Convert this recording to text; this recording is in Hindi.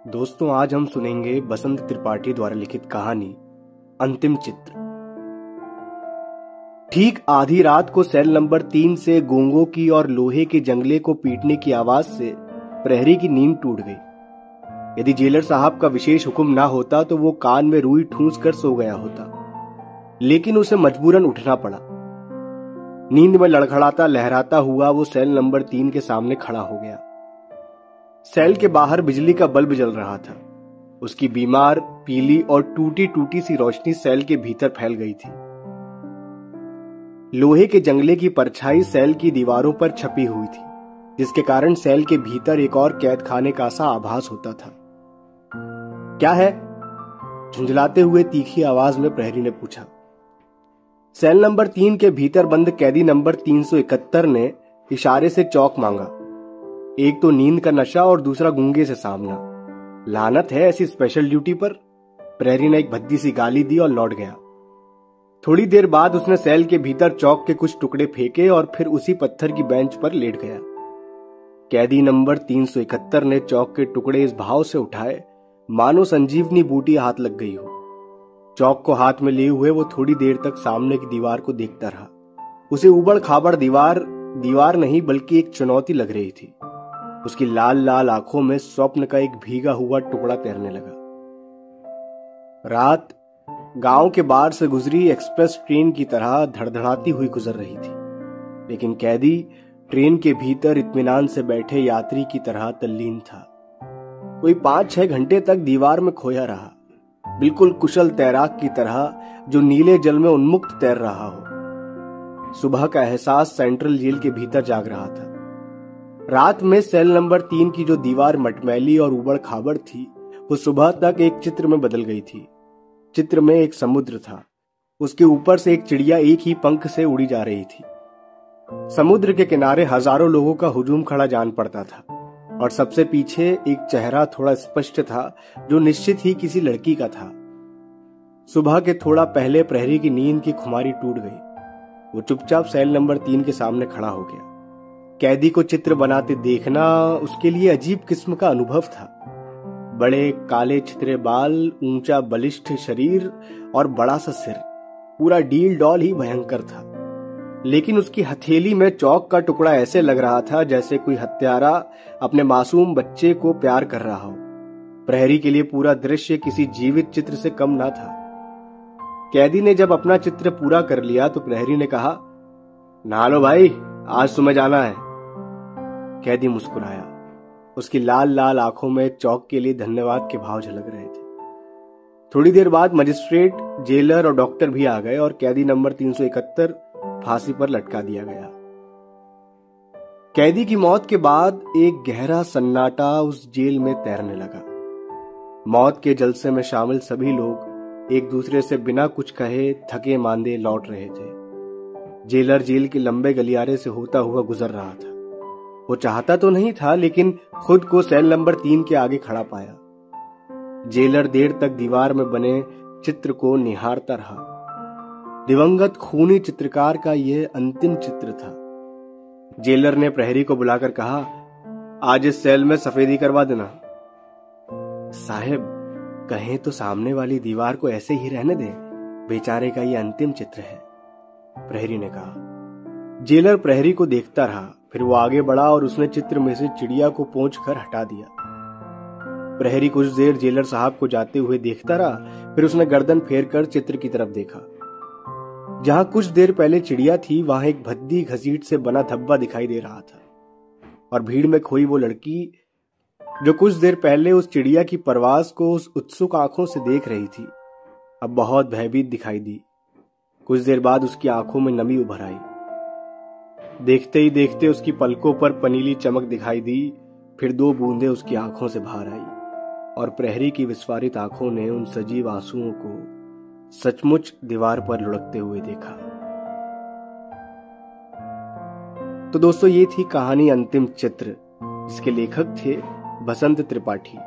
दोस्तों, आज हम सुनेंगे बसंत त्रिपाठी द्वारा लिखित कहानी अंतिम चित्र। ठीक आधी रात को सेल नंबर 3 से गोंगों की और लोहे के जंगले को पीटने की आवाज से प्रहरी की नींद टूट गई। यदि जेलर साहब का विशेष हुक्म ना होता तो वो कान में रुई ठूंस कर सो गया होता, लेकिन उसे मजबूरन उठना पड़ा। नींद में लड़खड़ाता लहराता हुआ वो सेल नंबर 3 के सामने खड़ा हो गया। सेल के बाहर बिजली का बल्ब जल रहा था। उसकी बीमार, पीली और टूटी टूटी सी रोशनी सेल के भीतर फैल गई थी। लोहे के जंगले की परछाई सेल की दीवारों पर छपी हुई थी, जिसके कारण सेल के भीतर एक और कैद खाने का सा आभास होता था। क्या है? झुंझलाते हुए तीखी आवाज में प्रहरी ने पूछा। सेल नंबर 3 के भीतर बंद कैदी नंबर 371 ने इशारे से चौक मांगा। एक तो नींद का नशा और दूसरा गूंगे से सामना। लानत है ऐसी स्पेशल ड्यूटी पर। प्रहरी ने एक भद्दी सी गाली दी और लौट गया। थोड़ी देर बाद उसने सेल के भीतर चौक के कुछ टुकड़े फेंके और फिर उसी पत्थर की बेंच पर लेट गया। कैदी नंबर 371 ने चौक के टुकड़े इस भाव से उठाए मानो संजीवनी बूटी हाथ लग गई हो। चौक को हाथ में लिए हुए वो थोड़ी देर तक सामने की दीवार को देखता रहा। उसे उबड़ खाबड़ दीवार नहीं बल्कि एक चुनौती लग रही थी। उसकी लाल लाल आंखों में स्वप्न का एक भीगा हुआ टुकड़ा तैरने लगा। रात गांव के बाहर से गुजरी एक्सप्रेस ट्रेन की तरह धड़धड़ाती हुई गुजर रही थी, लेकिन कैदी ट्रेन के भीतर इत्मीनान से बैठे यात्री की तरह तल्लीन था। कोई 5-6 घंटे तक दीवार में खोया रहा, बिल्कुल कुशल तैराक की तरह जो नीले जल में उन्मुक्त तैर रहा हो। सुबह का एहसास सेंट्रल जेल के भीतर जाग रहा था। रात में सेल नंबर 3 की जो दीवार मटमैली और उबड़ खाबड़ थी, वो सुबह तक एक चित्र में बदल गई थी। चित्र में एक समुद्र था। उसके ऊपर से एक चिड़िया एक ही पंख से उड़ी जा रही थी। समुद्र के किनारे हजारों लोगों का हुजूम खड़ा जान पड़ता था, और सबसे पीछे एक चेहरा थोड़ा स्पष्ट था जो निश्चित ही किसी लड़की का था। सुबह के थोड़ा पहले प्रहरी की नींद की खुमारी टूट गई। वो चुपचाप सेल नंबर 3 के सामने खड़ा हो गया। कैदी को चित्र बनाते देखना उसके लिए अजीब किस्म का अनुभव था। बड़े काले छितरे बाल, ऊंचा बलिष्ठ शरीर और बड़ा सा सिर, पूरा डील डॉल ही भयंकर था। लेकिन उसकी हथेली में चौक का टुकड़ा ऐसे लग रहा था जैसे कोई हत्यारा अपने मासूम बच्चे को प्यार कर रहा हो। प्रहरी के लिए पूरा दृश्य किसी जीवित चित्र से कम ना था। कैदी ने जब अपना चित्र पूरा कर लिया तो प्रहरी ने कहा, नहा लो भाई, आज सुबह जाना है। कैदी मुस्कुराया। उसकी लाल लाल आंखों में चौक के लिए धन्यवाद के भाव झलक रहे थे। थोड़ी देर बाद मजिस्ट्रेट, जेलर और डॉक्टर भी आ गए और कैदी नंबर 371 फांसी पर लटका दिया गया। कैदी की मौत के बाद एक गहरा सन्नाटा उस जेल में तैरने लगा। मौत के जलसे में शामिल सभी लोग एक दूसरे से बिना कुछ कहे थके मांदे लौट रहे थे। जेलर जेल के लंबे गलियारे से होता हुआ गुजर रहा था। वो चाहता तो नहीं था, लेकिन खुद को सेल नंबर 3 के आगे खड़ा पाया। जेलर देर तक दीवार में बने चित्र को निहारता रहा। दिवंगत खूनी चित्रकार का यह अंतिम चित्र था। जेलर ने प्रहरी को बुलाकर कहा, आज इस सेल में सफेदी करवा देना। साहब, कहें तो सामने वाली दीवार को ऐसे ही रहने दें, बेचारे का यह अंतिम चित्र है, प्रहरी ने कहा। जेलर प्रहरी को देखता रहा, फिर वो आगे बढ़ा और उसने चित्र में से चिड़िया को पोंछ कर हटा दिया। प्रहरी कुछ देर जेलर साहब को जाते हुए देखता रहा, फिर उसने गर्दन फेर कर चित्र की तरफ देखा। जहां कुछ देर पहले चिड़िया थी, वहां एक भद्दी घसीट से बना धब्बा दिखाई दे रहा था, और भीड़ में खोई वो लड़की जो कुछ देर पहले उस चिड़िया की परवाज को उस उत्सुक आंखों से देख रही थी, अब बहुत भयभीत दिखाई दी। कुछ देर बाद उसकी आंखों में नमी उभर आई। देखते ही देखते उसकी पलकों पर पनीली चमक दिखाई दी, फिर 2 बूंदें उसकी आंखों से बाहर आई, और प्रहरी की विस्फारित आंखों ने उन सजीव आंसुओं को सचमुच दीवार पर लुढ़कते हुए देखा। तो दोस्तों, ये थी कहानी अंतिम चित्र, जिसके लेखक थे बसंत त्रिपाठी।